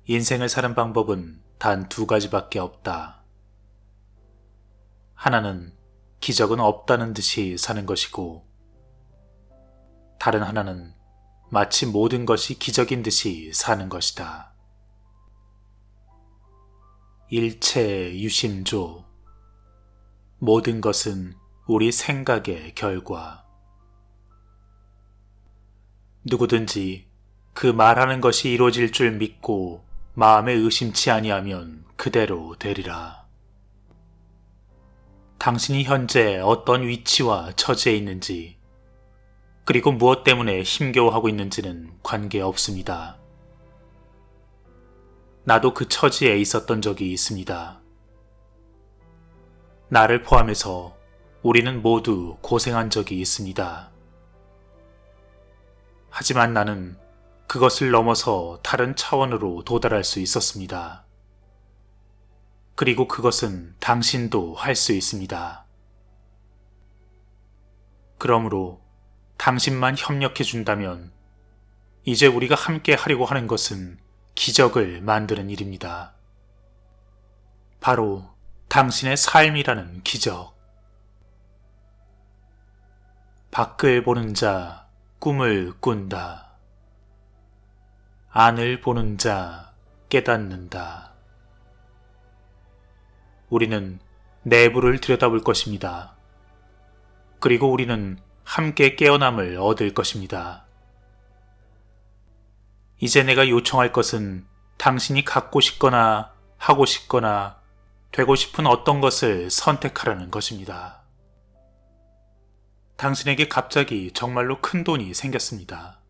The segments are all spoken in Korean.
인생을 사는 방법은 단 두 가지밖에 없다. 하나는 기적은 없다는 듯이 사는 것이고, 다른 하나는 마치 모든 것이 기적인 듯이 사는 것이다. 일체 유심조. 모든 것은 우리 생각의 결과. 누구든지 그 말하는 것이 이루어질 줄 믿고 마음에 의심치 아니하면 그대로 되리라. 당신이 현재 어떤 위치와 처지에 있는지, 그리고 무엇 때문에 힘겨워하고 있는지는 관계없습니다. 나도 그 처지에 있었던 적이 있습니다. 나를 포함해서 우리는 모두 고생한 적이 있습니다. 하지만 나는 그것을 넘어서 다른 차원으로 도달할 수 있었습니다. 그리고 그것은 당신도 할 수 있습니다. 그러므로 당신만 협력해 준다면 이제 우리가 함께 하려고 하는 것은 기적을 만드는 일입니다. 바로 당신의 삶이라는 기적. 밖을 보는 자 꿈을 꾼다. 안을 보는 자 깨닫는다. 우리는 내부를 들여다볼 것입니다. 그리고 우리는 함께 깨어남을 얻을 것입니다. 이제 내가 요청할 것은 당신이 갖고 싶거나 하고 싶거나 되고 싶은 어떤 것을 선택하라는 것입니다. 당신에게 갑자기 정말로 큰 돈이 생겼습니다.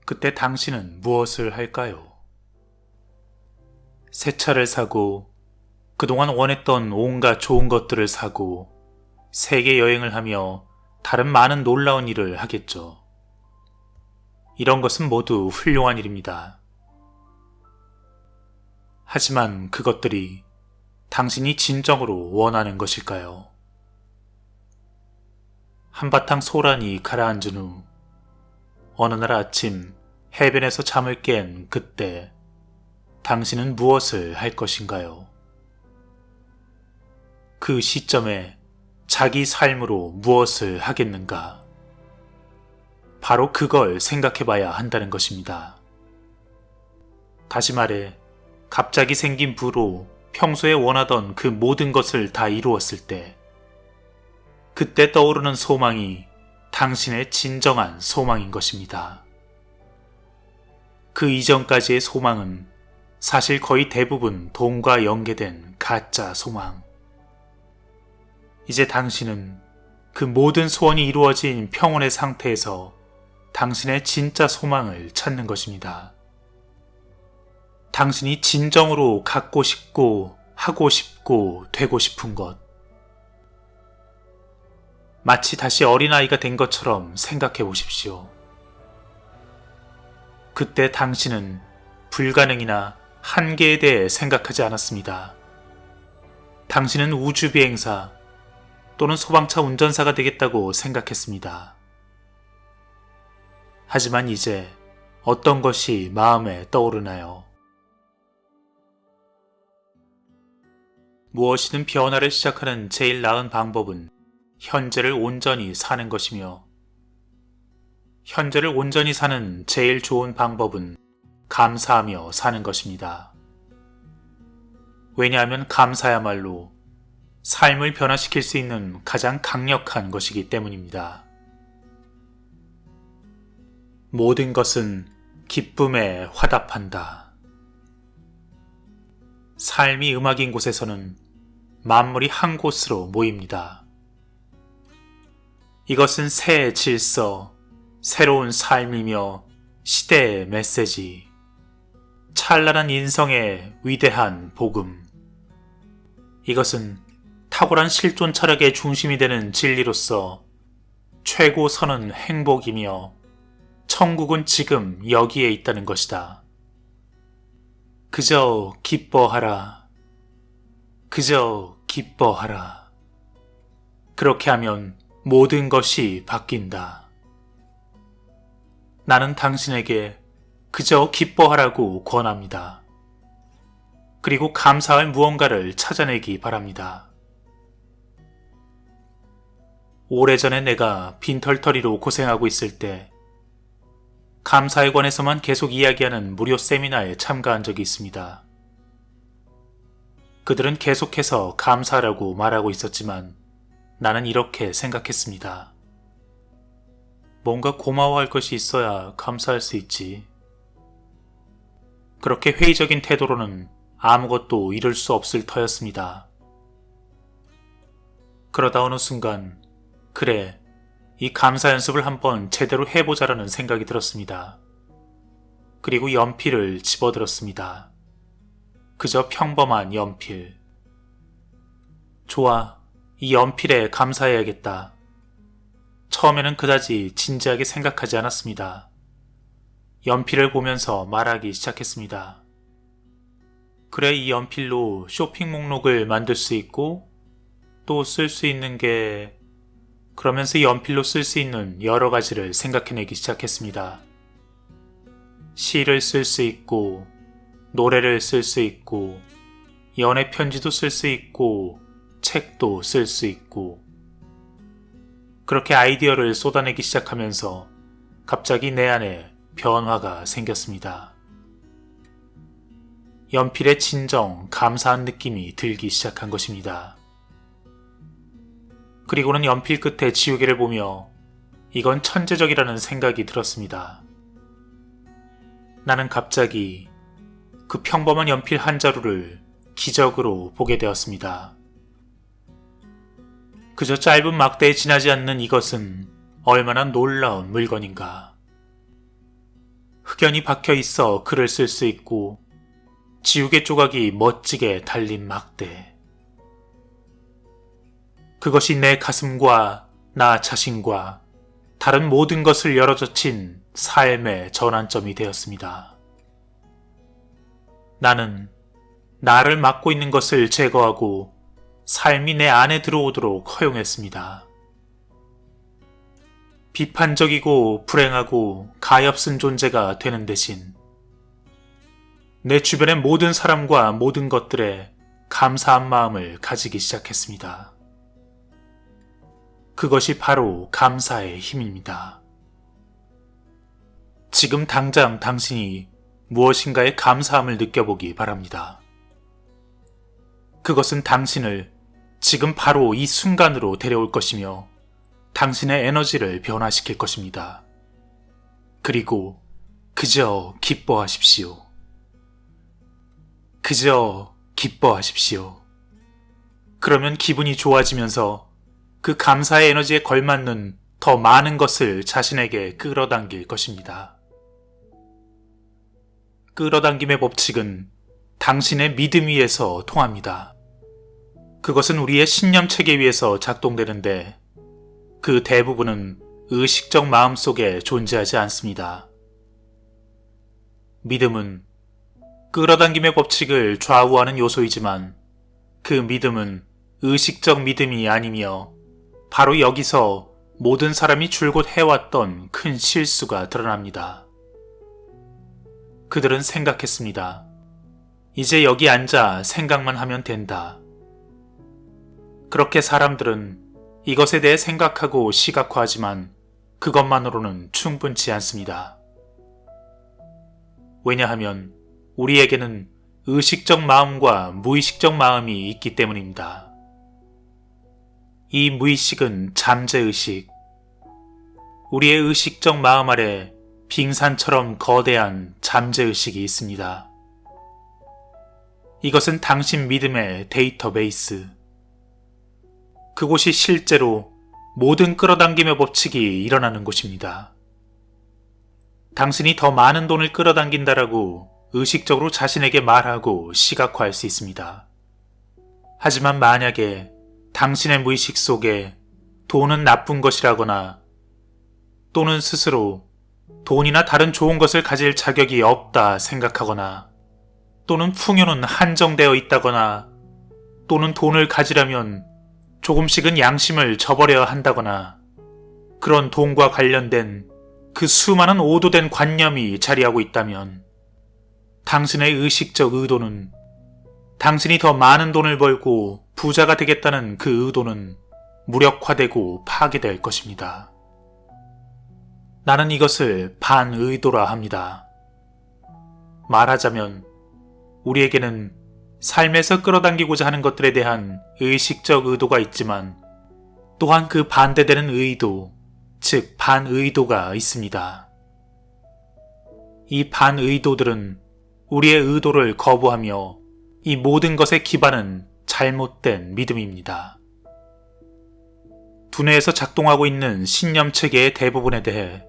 그때 당신은 무엇을 할까요? 새 차를 사고, 그동안 원했던 온갖 좋은 것들을 사고, 세계 여행을 하며 다른 많은 놀라운 일을 하겠죠. 이런 것은 모두 훌륭한 일입니다. 하지만 그것들이 당신이 진정으로 원하는 것일까요? 한바탕 소란이 가라앉은 후 어느 날 아침 해변에서 잠을 깬 그때 당신은 무엇을 할 것인가요? 그 시점에 자기 삶으로 무엇을 하겠는가? 바로 그걸 생각해 봐야 한다는 것입니다. 다시 말해, 갑자기 생긴 부로 평소에 원하던 그 모든 것을 다 이루었을 때, 그때 떠오르는 소망이 당신의 진정한 소망인 것입니다. 그 이전까지의 소망은 사실 거의 대부분 돈과 연계된 가짜 소망. 이제 당신은 그 모든 소원이 이루어진 평온의 상태에서 당신의 진짜 소망을 찾는 것입니다. 당신이 진정으로 갖고 싶고 하고 싶고 되고 싶은 것. 마치 다시 어린아이가 된 것처럼 생각해 보십시오. 그때 당신은 불가능이나 한계에 대해 생각하지 않았습니다. 당신은 우주비행사 또는 소방차 운전사가 되겠다고 생각했습니다. 하지만 이제 어떤 것이 마음에 떠오르나요? 무엇이든 변화를 시작하는 제일 나은 방법은 현재를 온전히 사는 것이며, 현재를 온전히 사는 제일 좋은 방법은 감사하며 사는 것입니다. 왜냐하면 감사야말로 삶을 변화시킬 수 있는 가장 강력한 것이기 때문입니다. 모든 것은 기쁨에 화답한다. 삶이 음악인 곳에서는 만물이 한 곳으로 모입니다. 이것은 새 질서, 새로운 삶이며 시대의 메시지, 찬란한 인성의 위대한 복음. 이것은 탁월한 실존 철학의 중심이 되는 진리로서 최고선은 행복이며 천국은 지금 여기에 있다는 것이다. 그저 기뻐하라. 그저 기뻐하라. 그렇게 하면 모든 것이 바뀐다. 나는 당신에게 그저 기뻐하라고 권합니다. 그리고 감사할 무언가를 찾아내기 바랍니다. 오래전에 내가 빈털터리로 고생하고 있을 때 감사에 관해서만 계속 이야기하는 무료 세미나에 참가한 적이 있습니다. 그들은 계속해서 감사하라고 말하고 있었지만 나는 이렇게 생각했습니다. 뭔가 고마워할 것이 있어야 감사할 수 있지. 그렇게 회의적인 태도로는 아무것도 이룰 수 없을 터였습니다. 그러다 어느 순간 그래, 이 감사 연습을 한번 제대로 해보자라는 생각이 들었습니다. 그리고 연필을 집어들었습니다. 그저 평범한 연필. 좋아, 이 연필에 감사해야겠다. 처음에는 그다지 진지하게 생각하지 않았습니다. 연필을 보면서 말하기 시작했습니다. 그래, 이 연필로 쇼핑 목록을 만들 수 있고 또 쓸 수 있는 게... 그러면서 연필로 쓸 수 있는 여러 가지를 생각해내기 시작했습니다. 시를 쓸 수 있고, 노래를 쓸 수 있고, 연애 편지도 쓸 수 있고, 책도 쓸 수 있고. 그렇게 아이디어를 쏟아내기 시작하면서 갑자기 내 안에 변화가 생겼습니다. 연필에 진정 감사한 느낌이 들기 시작한 것입니다. 그리고는 연필 끝에 지우개를 보며 이건 천재적이라는 생각이 들었습니다. 나는 갑자기 그 평범한 연필 한 자루를 기적으로 보게 되었습니다. 그저 짧은 막대에 지나지 않는 이것은 얼마나 놀라운 물건인가. 흑연이 박혀 있어 글을 쓸 수 있고 지우개 조각이 멋지게 달린 막대. 그것이 내 가슴과 나 자신과 다른 모든 것을 열어젖힌 삶의 전환점이 되었습니다. 나는 나를 막고 있는 것을 제거하고 삶이 내 안에 들어오도록 허용했습니다. 비판적이고 불행하고 가엾은 존재가 되는 대신 내 주변의 모든 사람과 모든 것들에 감사한 마음을 가지기 시작했습니다. 그것이 바로 감사의 힘입니다. 지금 당장 당신이 무엇인가에 감사함을 느껴보기 바랍니다. 그것은 당신을 지금 바로 이 순간으로 데려올 것이며 당신의 에너지를 변화시킬 것입니다. 그리고 그저 기뻐하십시오. 그저 기뻐하십시오. 그러면 기분이 좋아지면서 그 감사의 에너지에 걸맞는 더 많은 것을 자신에게 끌어당길 것입니다. 끌어당김의 법칙은 당신의 믿음 위에서 통합니다. 그것은 우리의 신념 체계 위에서 작동되는데 그 대부분은 의식적 마음 속에 존재하지 않습니다. 믿음은 끌어당김의 법칙을 좌우하는 요소이지만 그 믿음은 의식적 믿음이 아니며 바로 여기서 모든 사람이 줄곧 해왔던 큰 실수가 드러납니다. 그들은 생각했습니다. 이제 여기 앉아 생각만 하면 된다. 그렇게 사람들은 이것에 대해 생각하고 시각화하지만 그것만으로는 충분치 않습니다. 왜냐하면 우리에게는 의식적 마음과 무의식적 마음이 있기 때문입니다. 이 무의식은 잠재의식, 우리의 의식적 마음 아래 빙산처럼 거대한 잠재의식이 있습니다. 이것은 당신 믿음의 데이터베이스. 그곳이 실제로 모든 끌어당김의 법칙이 일어나는 곳입니다. 당신이 더 많은 돈을 끌어당긴다라고 의식적으로 자신에게 말하고 시각화할 수 있습니다. 하지만 만약에 당신의 무의식 속에 돈은 나쁜 것이라거나 또는 스스로 돈이나 다른 좋은 것을 가질 자격이 없다 생각하거나 또는 풍요는 한정되어 있다거나 또는 돈을 가지려면 조금씩은 양심을 저버려야 한다거나 그런 돈과 관련된 그 수많은 오도된 관념이 자리하고 있다면 당신의 의식적 의도는 당신이 더 많은 돈을 벌고 부자가 되겠다는 그 의도는 무력화되고 파괴될 것입니다. 나는 이것을 반의도라 합니다. 말하자면 우리에게는 삶에서 끌어당기고자 하는 것들에 대한 의식적 의도가 있지만 또한 그 반대되는 의도, 즉 반의도가 있습니다. 이 반의도들은 우리의 의도를 거부하며 이 모든 것의 기반은 잘못된 믿음입니다. 두뇌에서 작동하고 있는 신념 체계의 대부분에 대해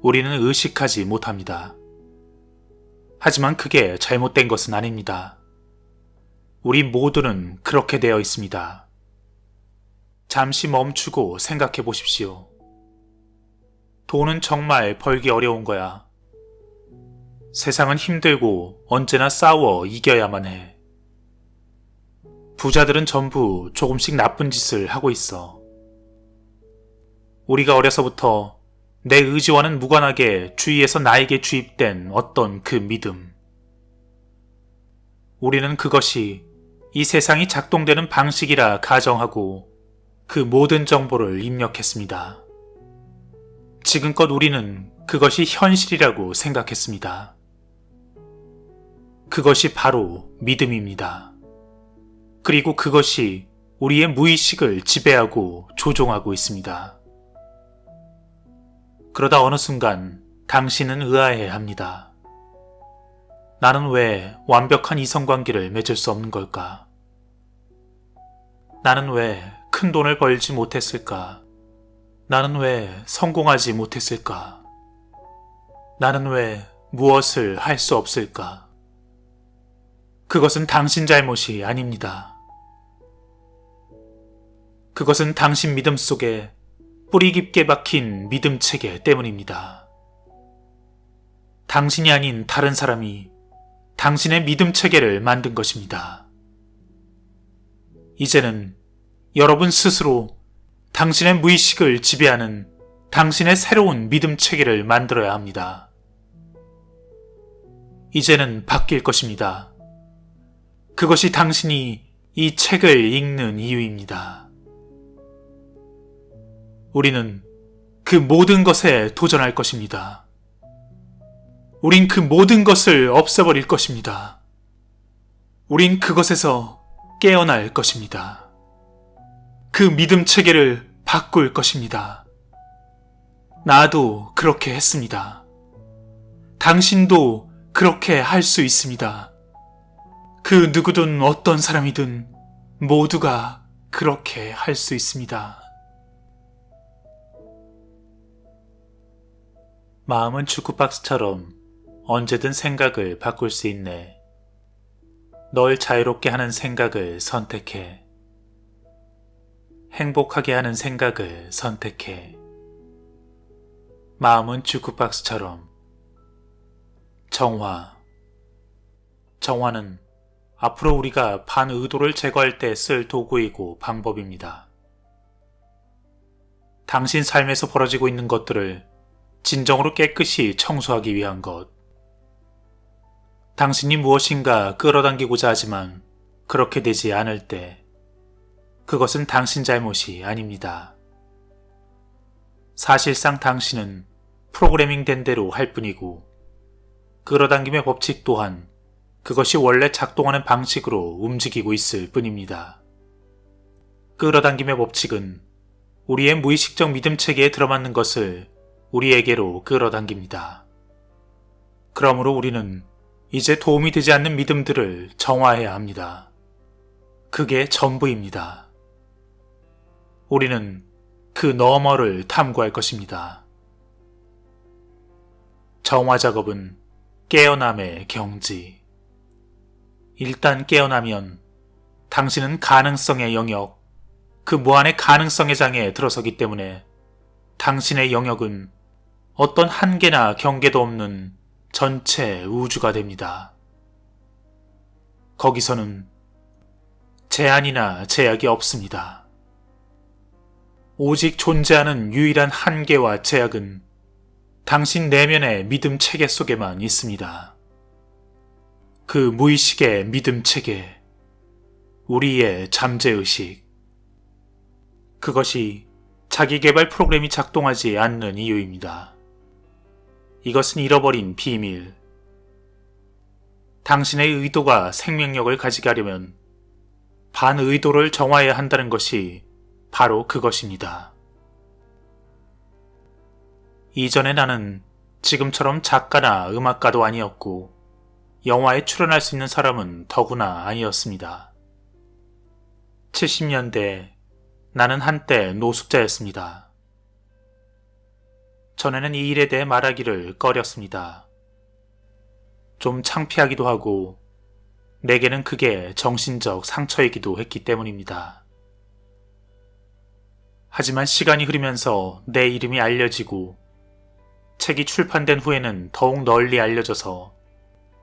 우리는 의식하지 못합니다. 하지만 그게 잘못된 것은 아닙니다. 우리 모두는 그렇게 되어 있습니다. 잠시 멈추고 생각해 보십시오. 돈은 정말 벌기 어려운 거야. 세상은 힘들고 언제나 싸워 이겨야만 해. 부자들은 전부 조금씩 나쁜 짓을 하고 있어. 우리가 어려서부터 내 의지와는 무관하게 주위에서 나에게 주입된 어떤 그 믿음. 우리는 그것이 이 세상이 작동되는 방식이라 가정하고 그 모든 정보를 입력했습니다. 지금껏 우리는 그것이 현실이라고 생각했습니다. 그것이 바로 믿음입니다. 그리고 그것이 우리의 무의식을 지배하고 조종하고 있습니다. 그러다 어느 순간 당신은 의아해 합니다. 나는 왜 완벽한 이성관계를 맺을 수 없는 걸까? 나는 왜 큰 돈을 벌지 못했을까? 나는 왜 성공하지 못했을까? 나는 왜 무엇을 할 수 없을까? 그것은 당신 잘못이 아닙니다. 그것은 당신 믿음 속에 뿌리 깊게 박힌 믿음 체계 때문입니다. 당신이 아닌 다른 사람이 당신의 믿음 체계를 만든 것입니다. 이제는 여러분 스스로 당신의 무의식을 지배하는 당신의 새로운 믿음 체계를 만들어야 합니다. 이제는 바뀔 것입니다. 그것이 당신이 이 책을 읽는 이유입니다. 우리는 그 모든 것에 도전할 것입니다. 우린 그 모든 것을 없애버릴 것입니다. 우린 그것에서 깨어날 것입니다. 그 믿음 체계를 바꿀 것입니다. 나도 그렇게 했습니다. 당신도 그렇게 할 수 있습니다. 그 누구든 어떤 사람이든 모두가 그렇게 할 수 있습니다. 마음은 주크박스처럼 언제든 생각을 바꿀 수 있네. 널 자유롭게 하는 생각을 선택해. 행복하게 하는 생각을 선택해. 마음은 주크박스처럼. 정화. 정화는 앞으로 우리가 반의도를 제거할 때 쓸 도구이고 방법입니다. 당신 삶에서 벌어지고 있는 것들을 진정으로 깨끗이 청소하기 위한 것. 당신이 무엇인가 끌어당기고자 하지만 그렇게 되지 않을 때 그것은 당신 잘못이 아닙니다. 사실상 당신은 프로그래밍 된 대로 할 뿐이고 끌어당김의 법칙 또한 그것이 원래 작동하는 방식으로 움직이고 있을 뿐입니다. 끌어당김의 법칙은 우리의 무의식적 믿음 체계에 들어맞는 것을 우리에게로 끌어당깁니다. 그러므로 우리는 이제 도움이 되지 않는 믿음들을 정화해야 합니다. 그게 전부입니다. 우리는 그 너머를 탐구할 것입니다. 정화 작업은 깨어남의 경지. 일단 깨어나면 당신은 가능성의 영역, 그 무한의 가능성의 장에 들어서기 때문에 당신의 영역은 어떤 한계나 경계도 없는 전체 우주가 됩니다. 거기서는 제한이나 제약이 없습니다. 오직 존재하는 유일한 한계와 제약은 당신 내면의 믿음 체계 속에만 있습니다. 그 무의식의 믿음 체계, 우리의 잠재의식. 그것이 자기계발 프로그램이 작동하지 않는 이유입니다. 이것은 잃어버린 비밀. 당신의 의도가 생명력을 가지게 하려면 반의도를 정화해야 한다는 것이 바로 그것입니다. 이전에 나는 지금처럼 작가나 음악가도 아니었고 영화에 출연할 수 있는 사람은 더구나 아니었습니다. 70년대 나는 한때 노숙자였습니다. 전에는 이 일에 대해 말하기를 꺼렸습니다. 좀 창피하기도 하고 내게는 그게 정신적 상처이기도 했기 때문입니다. 하지만 시간이 흐르면서 내 이름이 알려지고 책이 출판된 후에는 더욱 널리 알려져서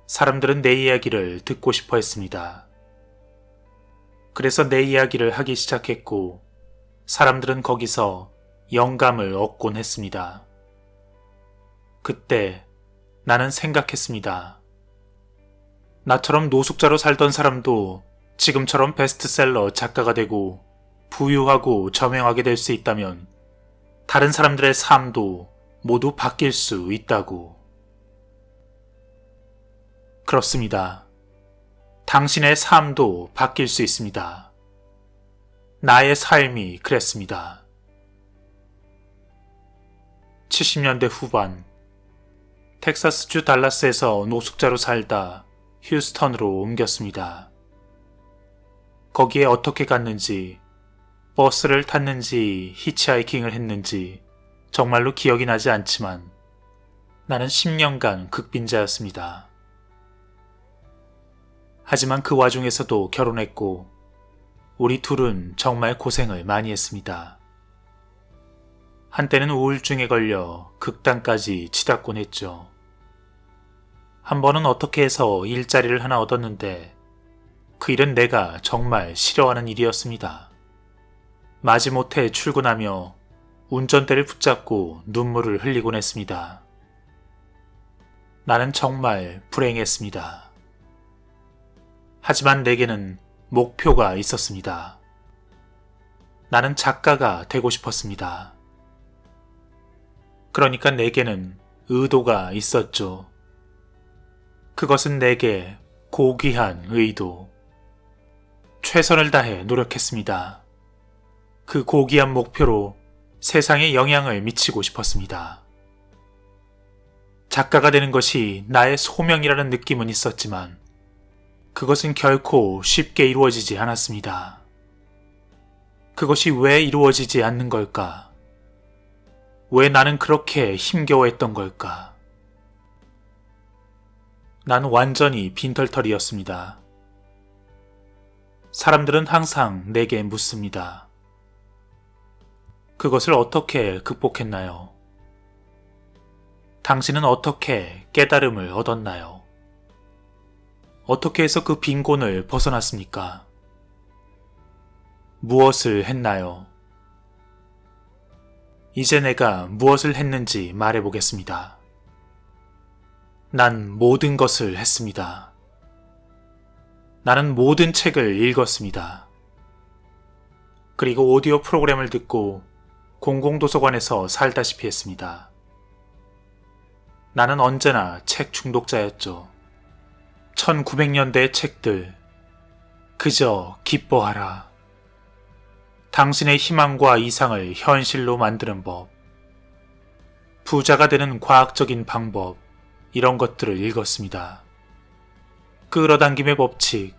사람들은 내 이야기를 듣고 싶어 했습니다. 그래서 내 이야기를 하기 시작했고 사람들은 거기서 영감을 얻곤 했습니다. 그때 나는 생각했습니다. 나처럼 노숙자로 살던 사람도 지금처럼 베스트셀러 작가가 되고 부유하고 저명하게 될 수 있다면 다른 사람들의 삶도 모두 바뀔 수 있다고. 그렇습니다. 당신의 삶도 바뀔 수 있습니다. 나의 삶이 그랬습니다. 70년대 후반, 텍사스주 달라스에서 노숙자로 살다 휴스턴으로 옮겼습니다. 거기에 어떻게 갔는지, 버스를 탔는지 히치하이킹을 했는지 정말로 기억이 나지 않지만 나는 10년간 극빈자였습니다. 하지만 그 와중에서도 결혼했고 우리 둘은 정말 고생을 많이 했습니다. 한때는 우울증에 걸려 극단까지 치닫곤 했죠. 한 번은 어떻게 해서 일자리를 하나 얻었는데 그 일은 내가 정말 싫어하는 일이었습니다. 마지못해 출근하며 운전대를 붙잡고 눈물을 흘리곤 했습니다. 나는 정말 불행했습니다. 하지만 내게는 목표가 있었습니다. 나는 작가가 되고 싶었습니다. 그러니까 내게는 의도가 있었죠. 그것은 내게 고귀한 의도. 최선을 다해 노력했습니다. 그 고귀한 목표로 세상에 영향을 미치고 싶었습니다. 작가가 되는 것이 나의 소명이라는 느낌은 있었지만 그것은 결코 쉽게 이루어지지 않았습니다. 그것이 왜 이루어지지 않는 걸까? 왜 나는 그렇게 힘겨워했던 걸까? 난 완전히 빈털털이었습니다. 사람들은 항상 내게 묻습니다. 그것을 어떻게 극복했나요? 당신은 어떻게 깨달음을 얻었나요? 어떻게 해서 그 빈곤을 벗어났습니까? 무엇을 했나요? 이제 내가 무엇을 했는지 말해보겠습니다. 난 모든 것을 했습니다. 나는 모든 책을 읽었습니다. 그리고 오디오 프로그램을 듣고 공공도서관에서 살다시피 했습니다. 나는 언제나 책 중독자였죠. 1900년대의 책들, 그저 기뻐하라. 당신의 희망과 이상을 현실로 만드는 법, 부자가 되는 과학적인 방법, 이런 것들을 읽었습니다. 끌어당김의 법칙,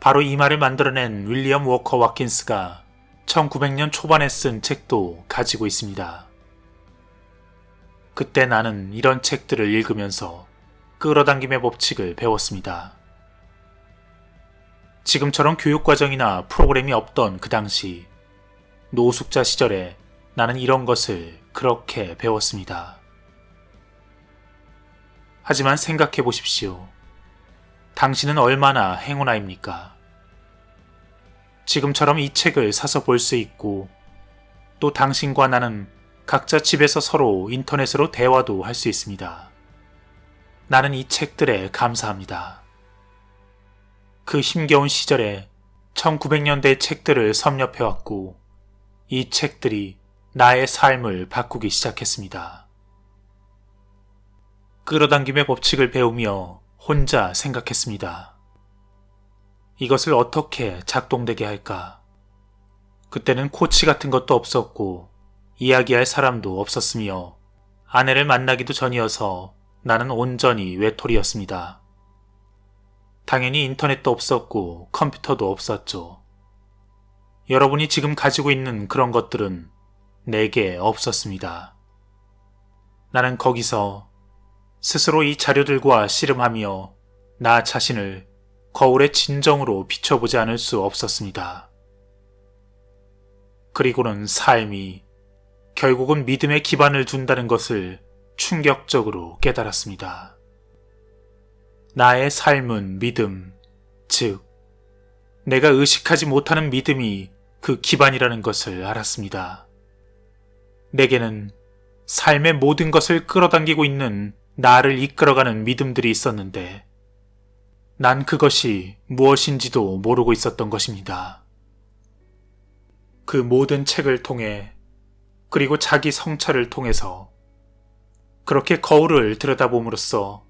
바로 이 말을 만들어낸 윌리엄 워커 와킨스가 1900년 초반에 쓴 책도 가지고 있습니다. 그때 나는 이런 책들을 읽으면서 끌어당김의 법칙을 배웠습니다. 지금처럼 교육과정이나 프로그램이 없던 그 당시 노숙자 시절에 나는 이런 것을 그렇게 배웠습니다. 하지만 생각해 보십시오. 당신은 얼마나 행운아입니까? 지금처럼 이 책을 사서 볼 수 있고 또 당신과 나는 각자 집에서 서로 인터넷으로 대화도 할 수 있습니다. 나는 이 책들에 감사합니다. 그 힘겨운 시절에 1900년대 책들을 섭렵해왔고 이 책들이 나의 삶을 바꾸기 시작했습니다. 끌어당김의 법칙을 배우며 혼자 생각했습니다. 이것을 어떻게 작동되게 할까? 그때는 코치 같은 것도 없었고 이야기할 사람도 없었으며 아내를 만나기도 전이어서 나는 온전히 외톨이였습니다. 당연히 인터넷도 없었고 컴퓨터도 없었죠. 여러분이 지금 가지고 있는 그런 것들은 내게 없었습니다. 나는 거기서 스스로 이 자료들과 씨름하며 나 자신을 거울의 진정으로 비춰보지 않을 수 없었습니다. 그리고는 삶이 결국은 믿음에 기반을 둔다는 것을 충격적으로 깨달았습니다. 나의 삶은 믿음, 즉 내가 의식하지 못하는 믿음이 그 기반이라는 것을 알았습니다. 내게는 삶의 모든 것을 끌어당기고 있는 나를 이끌어가는 믿음들이 있었는데 난 그것이 무엇인지도 모르고 있었던 것입니다. 그 모든 책을 통해 그리고 자기 성찰을 통해서 그렇게 거울을 들여다봄으로써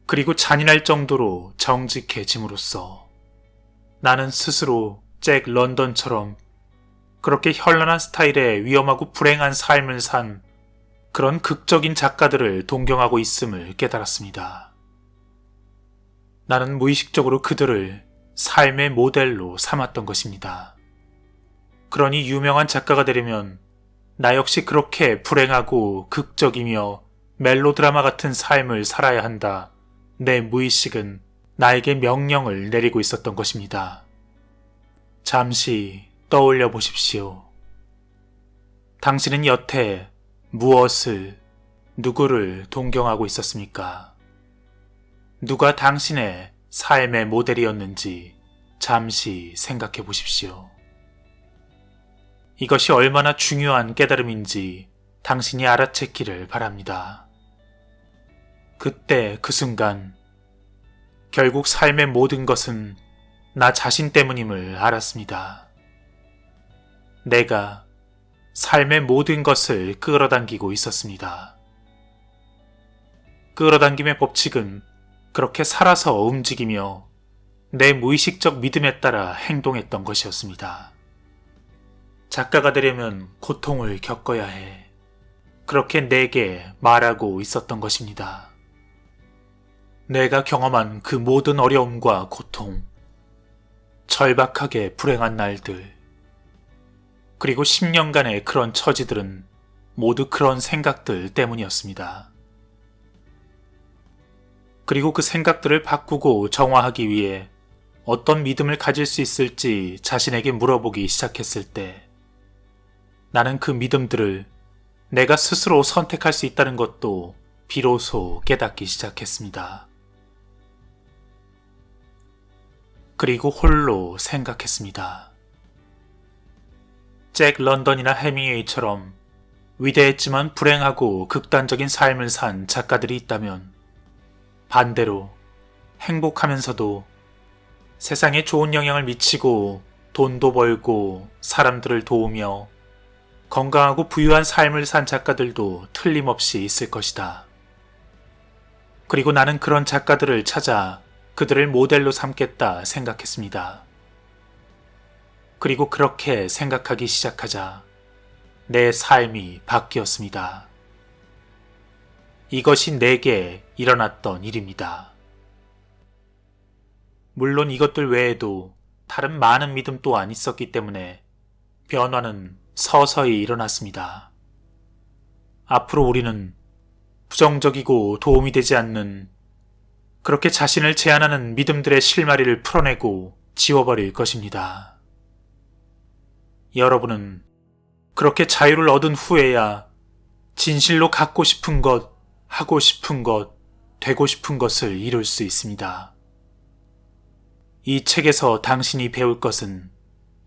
그리고 잔인할 정도로 정직해짐으로써 나는 스스로 잭 런던처럼 그렇게 현란한 스타일의 위험하고 불행한 삶을 산 그런 극적인 작가들을 동경하고 있음을 깨달았습니다. 나는 무의식적으로 그들을 삶의 모델로 삼았던 것입니다. 그러니 유명한 작가가 되려면 나 역시 그렇게 불행하고 극적이며 멜로드라마 같은 삶을 살아야 한다. 내 무의식은 나에게 명령을 내리고 있었던 것입니다. 잠시 떠올려 보십시오. 당신은 여태 무엇을, 누구를 동경하고 있었습니까? 누가 당신의 삶의 모델이었는지 잠시 생각해 보십시오. 이것이 얼마나 중요한 깨달음인지 당신이 알아채기를 바랍니다. 그때 그 순간 결국 삶의 모든 것은 나 자신 때문임을 알았습니다. 내가 삶의 모든 것을 끌어당기고 있었습니다. 끌어당김의 법칙은 그렇게 살아서 움직이며 내 무의식적 믿음에 따라 행동했던 것이었습니다. 작가가 되려면 고통을 겪어야 해. 그렇게 내게 말하고 있었던 것입니다. 내가 경험한 그 모든 어려움과 고통, 절박하게 불행한 날들, 그리고 10년간의 그런 처지들은 모두 그런 생각들 때문이었습니다. 그리고 그 생각들을 바꾸고 정화하기 위해 어떤 믿음을 가질 수 있을지 자신에게 물어보기 시작했을 때 나는 그 믿음들을 내가 스스로 선택할 수 있다는 것도 비로소 깨닫기 시작했습니다. 그리고 홀로 생각했습니다. 잭 런던이나 해밍웨이처럼 위대했지만 불행하고 극단적인 삶을 산 작가들이 있다면 반대로 행복하면서도 세상에 좋은 영향을 미치고 돈도 벌고 사람들을 도우며 건강하고 부유한 삶을 산 작가들도 틀림없이 있을 것이다. 그리고 나는 그런 작가들을 찾아 그들을 모델로 삼겠다 생각했습니다. 그리고 그렇게 생각하기 시작하자 내 삶이 바뀌었습니다. 이것이 내게 일어났던 일입니다. 물론 이것들 외에도 다른 많은 믿음 또한 있었기 때문에 변화는 서서히 일어났습니다. 앞으로 우리는 부정적이고 도움이 되지 않는 그렇게 자신을 제한하는 믿음들의 실마리를 풀어내고 지워버릴 것입니다. 여러분은 그렇게 자유를 얻은 후에야 진실로 갖고 싶은 것, 하고 싶은 것, 되고 싶은 것을 이룰 수 있습니다. 이 책에서 당신이 배울 것은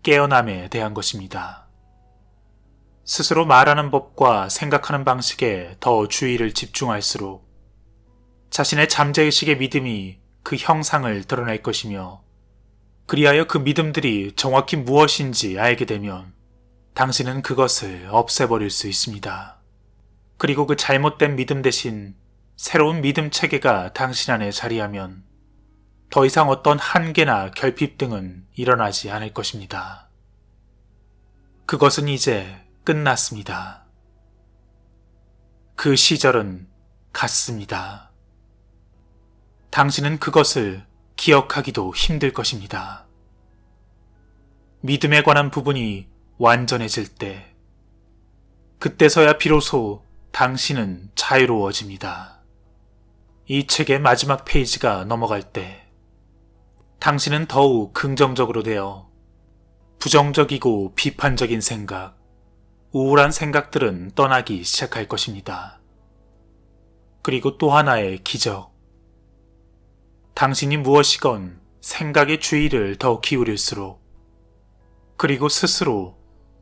깨어남에 대한 것입니다. 스스로 말하는 법과 생각하는 방식에 더 주의를 집중할수록 자신의 잠재의식의 믿음이 그 형상을 드러낼 것이며, 그리하여 그 믿음들이 정확히 무엇인지 알게 되면 당신은 그것을 없애버릴 수 있습니다. 그리고 그 잘못된 믿음 대신 새로운 믿음 체계가 당신 안에 자리하면 더 이상 어떤 한계나 결핍 등은 일어나지 않을 것입니다. 그것은 이제 끝났습니다. 그 시절은 갔습니다. 당신은 그것을 기억하기도 힘들 것입니다. 믿음에 관한 부분이 완전해질 때, 그때서야 비로소 당신은 자유로워집니다. 이 책의 마지막 페이지가 넘어갈 때, 당신은 더욱 긍정적으로 되어 부정적이고 비판적인 생각, 우울한 생각들은 떠나기 시작할 것입니다. 그리고 또 하나의 기적. 당신이 무엇이건 생각의 주의를 더 기울일수록, 그리고 스스로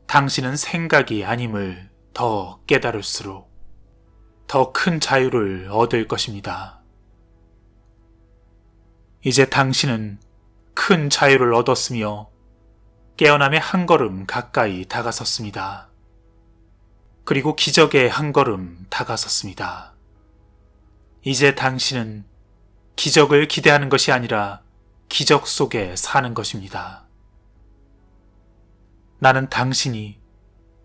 당신은 생각이 아님을 더 깨달을수록 더 큰 자유를 얻을 것입니다. 이제 당신은 큰 자유를 얻었으며 깨어남의 한 걸음 가까이 다가섰습니다. 그리고 기적의 한 걸음 다가섰습니다. 이제 당신은 기적을 기대하는 것이 아니라 기적 속에 사는 것입니다. 나는 당신이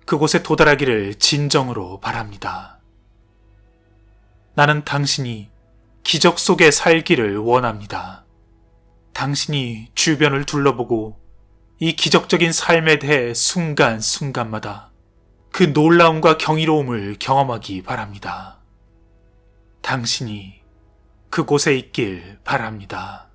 그곳에 도달하기를 진정으로 바랍니다. 나는 당신이 기적 속에 살기를 원합니다. 당신이 주변을 둘러보고 이 기적적인 삶에 대해 순간순간마다 그 놀라움과 경이로움을 경험하기 바랍니다. 당신이 그곳에 있길 바랍니다.